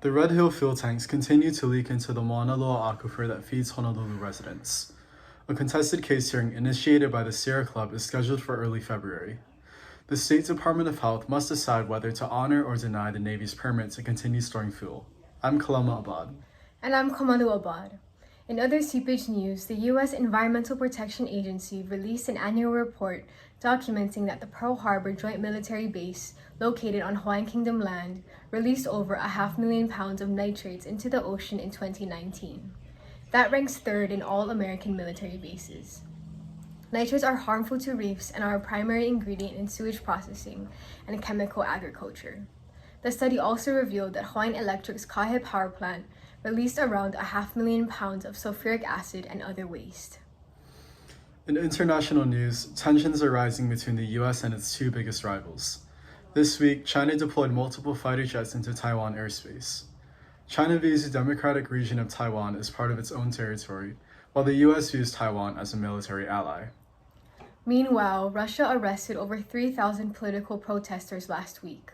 The Red Hill fuel tanks continue to leak into the Mauna Loa aquifer that feeds Honolulu residents. A contested case hearing initiated by the Sierra Club is scheduled for early February. The State Department of Health must decide whether to honor or deny the Navy's permit to continue storing fuel. I'm Kalama Abad. And I'm Komalu Abad. In other Seepage news, the U.S. Environmental Protection Agency released an annual report documenting that the Pearl Harbor Joint Military Base, located on Hawaiian Kingdom land, released over 500,000 pounds of nitrates into the ocean in 2019. That ranks third in all American military bases. Nitrates are harmful to reefs and are a primary ingredient in sewage processing and chemical agriculture. The study also revealed that Hawaiian Electric's Kahe power plant released around 500,000 pounds of sulfuric acid and other waste. In international news, tensions are rising between the US and its two biggest rivals. This week, China deployed multiple fighter jets into Taiwan airspace. China views the democratic region of Taiwan as part of its own territory, while the US views Taiwan as a military ally. Meanwhile, Russia arrested over 3,000 political protesters last week.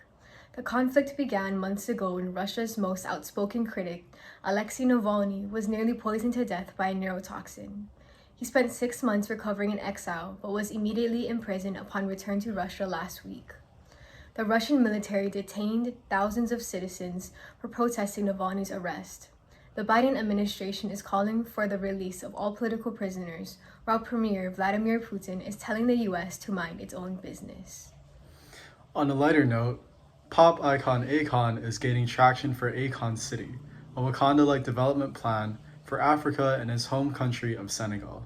The conflict began months ago when Russia's most outspoken critic, Alexei Navalny, was nearly poisoned to death by a neurotoxin. He spent 6 months recovering in exile, but was immediately imprisoned upon return to Russia last week. The Russian military detained thousands of citizens for protesting Navalny's arrest. The Biden administration is calling for the release of all political prisoners, while Premier Vladimir Putin is telling the US to mind its own business. On a lighter note, pop icon Akon is gaining traction for AkonCity, a Wakanda-like development plan for Africa and his home country of Senegal.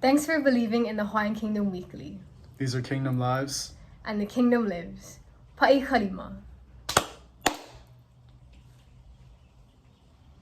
Thanks for believing in the Hawaiian Kingdom Weekly. These are Kingdom Lives. And the kingdom lives. Pa'i kalima.